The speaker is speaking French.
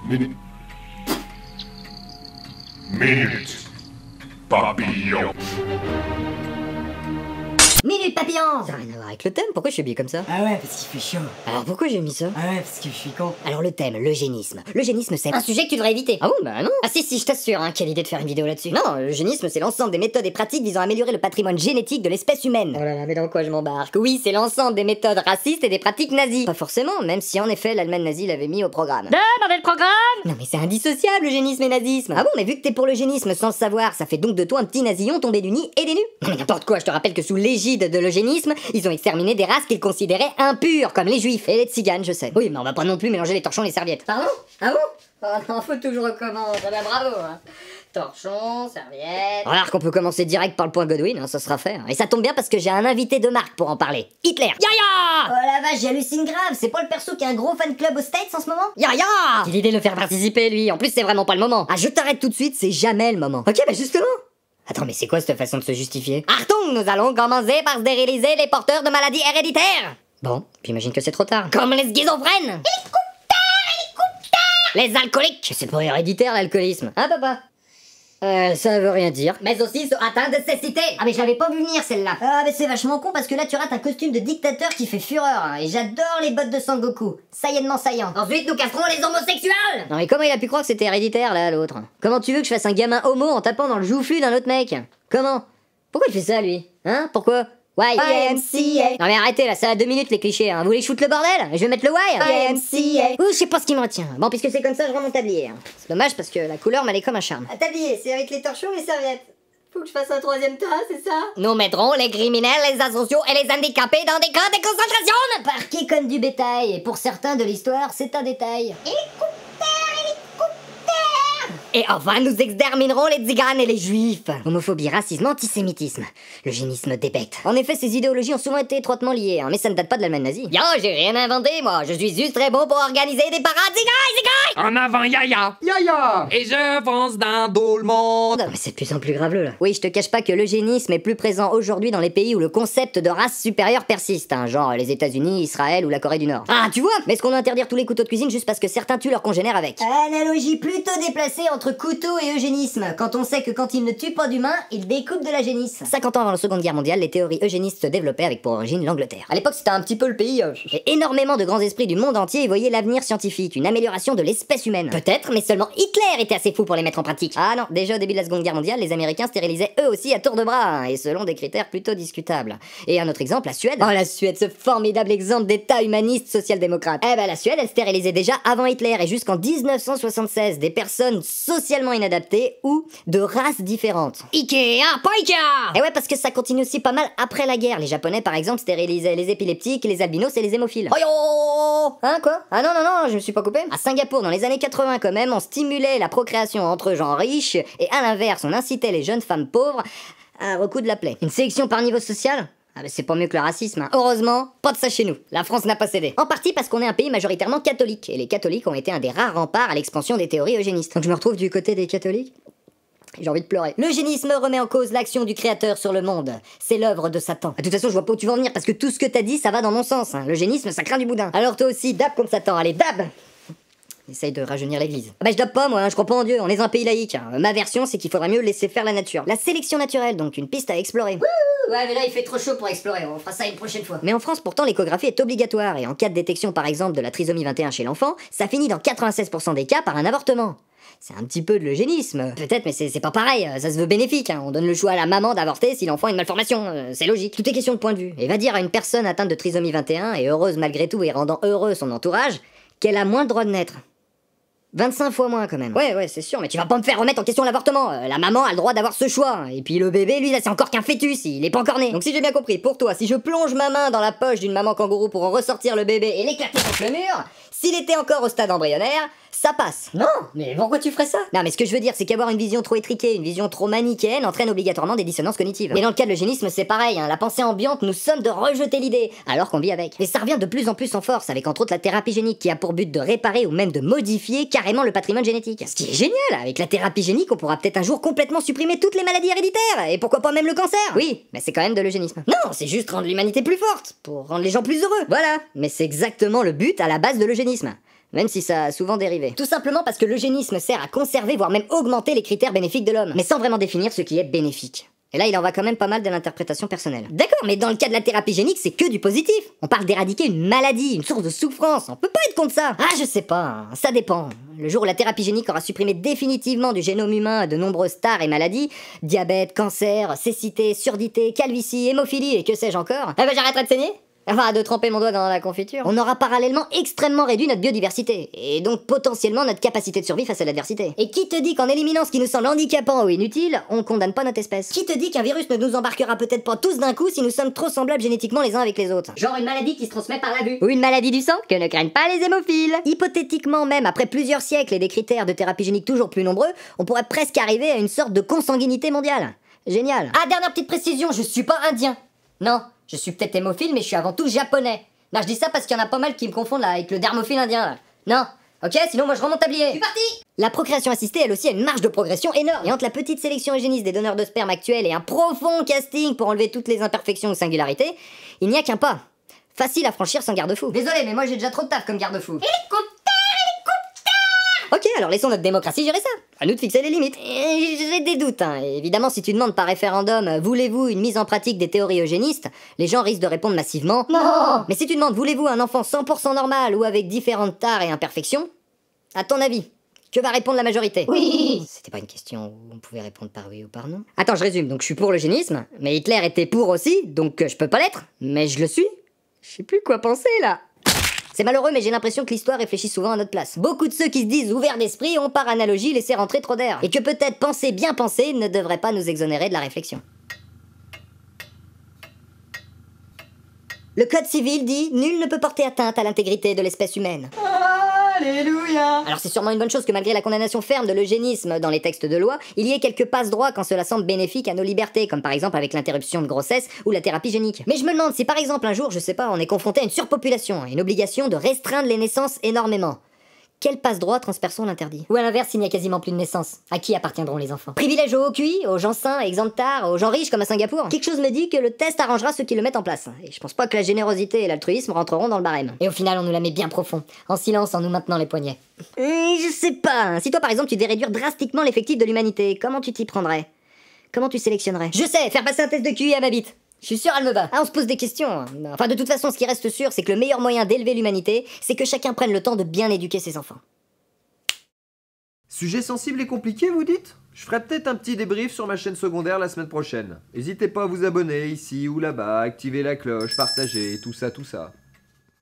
Minute. Minute. Papillon. Minute papillon. Ça n'a rien à voir avec le thème, pourquoi je suis habillé comme ça? Ah ouais, parce qu'il fait chaud. Alors pourquoi j'ai mis ça? Ah ouais, parce que je suis con. Alors le thème, l'eugénisme. L'eugénisme c'est... Un sujet que tu devrais éviter. Ah bon, bah non. Ah si, je t'assure, hein, quelle idée de faire une vidéo là-dessus. Non, l'eugénisme c'est l'ensemble des méthodes et pratiques visant à améliorer le patrimoine génétique de l'espèce humaine. Oh là là, mais dans quoi je m'embarque? Oui, c'est l'ensemble des méthodes racistes et des pratiques nazies. Pas forcément, même si en effet l'Allemagne nazie l'avait mis au programme. Demandez le programme. Non mais c'est indissociable l'eugénisme et nazisme. Ah bon, mais vu que t'es pour l'eugénisme sans le savoir, ça fait donc de toi un petit nasillon tombé du nid et des nues. Non mais n'importe quoi, je te rappelle que sous l'égide de l'eugénisme, ils ont exterminé des races qu'ils considéraient impures, comme les juifs et les tziganes, je sais. Oui, mais on va pas non plus mélanger les torchons et les serviettes. Pardon? Ah bon? Oh non, faut toujours recommencer. Ah bah bravo, hein. Torchon, serviette... Remarque qu'on peut commencer direct par le point Godwin, hein, ça sera fait. Et ça tombe bien parce que j'ai un invité de marque pour en parler. Hitler. Yaya. Oh la vache, j'hallucine grave. C'est pas le perso qui a un gros fan club aux States en ce moment? Yaya. Quelle idée de le faire participer, lui. En plus, c'est vraiment pas le moment. Ah, je t'arrête tout de suite, c'est jamais le moment. Ok, bah justement. Attends, mais c'est quoi cette façon de se justifier? Achtung, nous allons commencer par stériliser les porteurs de maladies héréditaires. Bon, j'imagine que c'est trop tard. Comme les schizophrènes. Les alcooliques. C'est pas héréditaire, l'alcoolisme. Hein, papa? Ça veut rien dire. Mais aussi sont atteints de cécité. Ah mais je l'avais pas vu venir celle-là. Ah mais c'est vachement con parce que là tu rates un costume de dictateur qui fait fureur, hein. Et j'adore les bottes de Sangoku. Saillement saillant. Ensuite nous casserons les homosexuels. Non mais comment il a pu croire que c'était héréditaire là, l'autre? Comment tu veux que je fasse un gamin homo en tapant dans le joufflu d'un autre mec? Comment? Pourquoi il fait ça lui? Hein? Pourquoi? YMCA. Non mais arrêtez là, ça a 2 minutes les clichés, hein. Vous voulez shoot le bordel? Je vais mettre le Y. YMCA. Ouh, je sais pas ce qui me retient. Bon, puisque c'est comme ça, je rends mon tablier, hein. C'est dommage parce que la couleur m'allait comme un charme. Ah, tablier, c'est avec les torchons et les serviettes. Faut que je fasse un troisième tas, c'est ça? Nous mettrons les criminels, les asociaux et les handicapés dans des camps de concentration. Parqués comme du bétail, et pour certains de l'histoire, c'est un détail. Et enfin, nous exterminerons les tziganes et les juifs. Homophobie, racisme, antisémitisme. L'eugénisme débecte. En effet, ces idéologies ont souvent été étroitement liées, hein, mais ça ne date pas de l'Allemagne nazie. Yo, j'ai rien inventé, moi. Je suis juste très bon pour organiser des parades tziganes. En avant, Yaya! Yaya! Et je fonce dans tout le monde! Non, mais c'est de plus en plus graveleux, là. Oui, je te cache pas que l'eugénisme est plus présent aujourd'hui dans les pays où le concept de race supérieure persiste, hein, genre les États-Unis, Israël ou la Corée du Nord. Ah, tu vois? Mais est-ce qu'on doit interdire tous les couteaux de cuisine juste parce que certains tuent leurs congénères avec? Analogie plutôt déplacée entre couteau et eugénisme, quand on sait que quand il ne tue pas d'humains, il découpe de la génisse. 50 ans avant la Seconde Guerre mondiale, les théories eugénistes se développaient avec pour origine l'Angleterre. À l'époque, c'était un petit peu le pays... Et énormément de grands esprits du monde entier y voyaient l'avenir scientifique, une amélioration de l'espèce humaine. Peut-être, mais seulement Hitler était assez fou pour les mettre en pratique. Ah non, déjà au début de la Seconde Guerre mondiale, les Américains stérilisaient eux aussi à tour de bras, hein, et selon des critères plutôt discutables. Et un autre exemple, la Suède. Oh la Suède, ce formidable exemple d'état humaniste social-démocrate. Eh ben la Suède, elle stérilisait déjà avant Hitler, et jusqu'en 1976, des personnes socialement inadaptées ou de races différentes. Ikea, pas Ikea. Et ouais, parce que ça continue aussi pas mal après la guerre. Les Japonais, par exemple, stérilisaient les épileptiques, les albinos et les hémophiles. Oh yo. Hein, quoi? Ah non, non, non, je me suis pas coupé. À Singapour, dans les années 80 quand même, on stimulait la procréation entre gens riches, et à l'inverse, on incitait les jeunes femmes pauvres à recoudre la plaie. Une sélection par niveau social? Ah bah c'est pas mieux que le racisme, hein. Heureusement, pas de ça chez nous. La France n'a pas cédé. En partie parce qu'on est un pays majoritairement catholique, et les catholiques ont été un des rares remparts à l'expansion des théories eugénistes. Donc je me retrouve du côté des catholiques? J'ai envie de pleurer. L'eugénisme remet en cause l'action du créateur sur le monde. C'est l'œuvre de Satan. De toute façon, je vois pas où tu veux en venir, parce que tout ce que t'as dit, ça va dans mon sens, hein. L'eugénisme, ça craint du boudin. Alors toi aussi, dab contre Satan, allez, dab! Essaye de rajeunir l'église. Ah bah je dab pas moi, hein, je crois pas en Dieu, on est un pays laïque, hein. Ma version c'est qu'il faudrait mieux laisser faire la nature. La sélection naturelle, donc une piste à explorer. Ouais mais là il fait trop chaud pour explorer, on fera ça une prochaine fois. Mais en France pourtant l'échographie est obligatoire, et en cas de détection par exemple de la trisomie 21 chez l'enfant, ça finit dans 96% des cas par un avortement. C'est un petit peu de l'eugénisme. Peut-être, mais c'est pas pareil, ça se veut bénéfique, hein. On donne le choix à la maman d'avorter si l'enfant a une malformation, c'est logique. Tout est question de point de vue. Et va dire à une personne atteinte de trisomie 21 et heureuse malgré tout et rendant heureux son entourage, qu'elle a moins le droit de naître. 25 fois moins quand même. Ouais, c'est sûr, mais tu vas pas me faire remettre en question l'avortement. La maman a le droit d'avoir ce choix. Et puis le bébé, lui, là, c'est encore qu'un fœtus, il est pas encore né. Donc si j'ai bien compris, pour toi, si je plonge ma main dans la poche d'une maman kangourou pour en ressortir le bébé et l'éclater contre le mur, s'il était encore au stade embryonnaire, ça passe. Non, mais pourquoi tu ferais ça? Non, mais ce que je veux dire, c'est qu'avoir une vision trop étriquée, une vision trop manichéenne entraîne obligatoirement des dissonances cognitives. Mais dans le cas de l'eugénisme, c'est pareil, hein. La pensée ambiante nous somme de rejeter l'idée, alors qu'on vit avec. Et ça revient de plus en plus en force, avec entre autres la thérapie génique qui a pour but de réparer ou même de modifier carrément le patrimoine génétique. Ce qui est génial, avec la thérapie génique, on pourra peut-être un jour complètement supprimer toutes les maladies héréditaires, et pourquoi pas même le cancer. Oui, mais c'est quand même de l'eugénisme. Non, c'est juste rendre l'humanité plus forte, pour rendre les gens plus heureux. Voilà, mais c'est exactement le but à la base de l'eugénisme. même si ça a souvent dérivé. Tout simplement parce que l'eugénisme sert à conserver, voire même augmenter les critères bénéfiques de l'homme, mais sans vraiment définir ce qui est bénéfique. Et là, il en va quand même pas mal de l'interprétation personnelle. D'accord, mais dans le cas de la thérapie génique, c'est que du positif. On parle d'éradiquer une maladie, une source de souffrance. On peut pas être contre ça. Ah, je sais pas, hein, ça dépend. Le jour où la thérapie génique aura supprimé définitivement du génome humain de nombreuses tares et maladies, diabète, cancer, cécité, surdité, calvitie, hémophilie et que sais-je encore, eh ben j'arrêterai de saigner. Enfin, de tremper mon doigt dans la confiture. On aura parallèlement extrêmement réduit notre biodiversité, et donc potentiellement notre capacité de survie face à l'adversité. Et qui te dit qu'en éliminant ce qui nous semble handicapant ou inutile, on condamne pas notre espèce? Qui te dit qu'un virus ne nous embarquera peut-être pas tous d'un coup si nous sommes trop semblables génétiquement les uns avec les autres? Genre une maladie qui se transmet par la vue. Ou une maladie du sang que ne craignent pas les hémophiles. Hypothétiquement même, après plusieurs siècles et des critères de thérapie génique toujours plus nombreux, on pourrait presque arriver à une sorte de consanguinité mondiale. Génial. Ah, dernière petite précision, je suis pas indien. Non. Je suis peut-être hémophile, mais je suis avant tout japonais. Non, je dis ça parce qu'il y en a pas mal qui me confondent là avec le dermophile indien là. Non, ok, sinon moi je remonte tablier. Je suis parti. La procréation assistée, elle aussi, a une marge de progression énorme. Et entre la petite sélection eugéniste des donneurs de sperme actuels et un profond casting pour enlever toutes les imperfections ou singularités, il n'y a qu'un pas. Facile à franchir sans garde-fou. Désolé, mais moi j'ai déjà trop de taf comme garde-fou. Ok, alors laissons notre démocratie gérer ça. À nous de fixer les limites. J'ai des doutes, hein. Évidemment, si tu demandes par référendum, voulez-vous une mise en pratique des théories eugénistes, les gens risquent de répondre massivement non. Mais si tu demandes, voulez-vous un enfant 100% normal ou avec différentes tares et imperfections, à ton avis, que va répondre la majorité? Oui. C'était pas une question où on pouvait répondre par oui ou par non. Attends, je résume. Donc je suis pour l'eugénisme, mais Hitler était pour aussi, donc je peux pas l'être. Mais je le suis. Je sais plus quoi penser là. C'est malheureux, mais j'ai l'impression que l'histoire réfléchit souvent à notre place. Beaucoup de ceux qui se disent ouverts d'esprit ont par analogie laissé rentrer trop d'air. Et que peut-être penser bien penser ne devrait pas nous exonérer de la réflexion. Le code civil dit « Nul ne peut porter atteinte à l'intégrité de l'espèce humaine ». Alléluia. Alors c'est sûrement une bonne chose que malgré la condamnation ferme de l'eugénisme dans les textes de loi, il y ait quelques passe-droits quand cela semble bénéfique à nos libertés, comme par exemple avec l'interruption de grossesse ou la thérapie génique. Mais je me demande si par exemple un jour, je sais pas, on est confronté à une surpopulation et une obligation de restreindre les naissances énormément. Quel passe-droit transperçons l'interdit? Ou à l'inverse, s'il n'y a quasiment plus de naissances, à qui appartiendront les enfants? Privilège aux hauts QI, aux gens sains, exempts de tares, aux gens riches comme à Singapour? Quelque chose me dit que le test arrangera ceux qui le mettent en place. Et je pense pas que la générosité et l'altruisme rentreront dans le barème. Et au final, on nous la met bien profond, en silence, en nous maintenant les poignets. Je sais pas. Si toi par exemple tu devais réduire drastiquement l'effectif de l'humanité, comment tu t'y prendrais? Comment tu sélectionnerais? Je sais, faire passer un test de QI à ma bite. Je suis sûr, elle me bat. Ah, on se pose des questions. Enfin, de toute façon, ce qui reste sûr, c'est que le meilleur moyen d'élever l'humanité, c'est que chacun prenne le temps de bien éduquer ses enfants. Sujet sensible et compliqué, vous dites? Je ferai peut-être un petit débrief sur ma chaîne secondaire la semaine prochaine. N'hésitez pas à vous abonner ici ou là-bas, activer la cloche, partager, tout ça.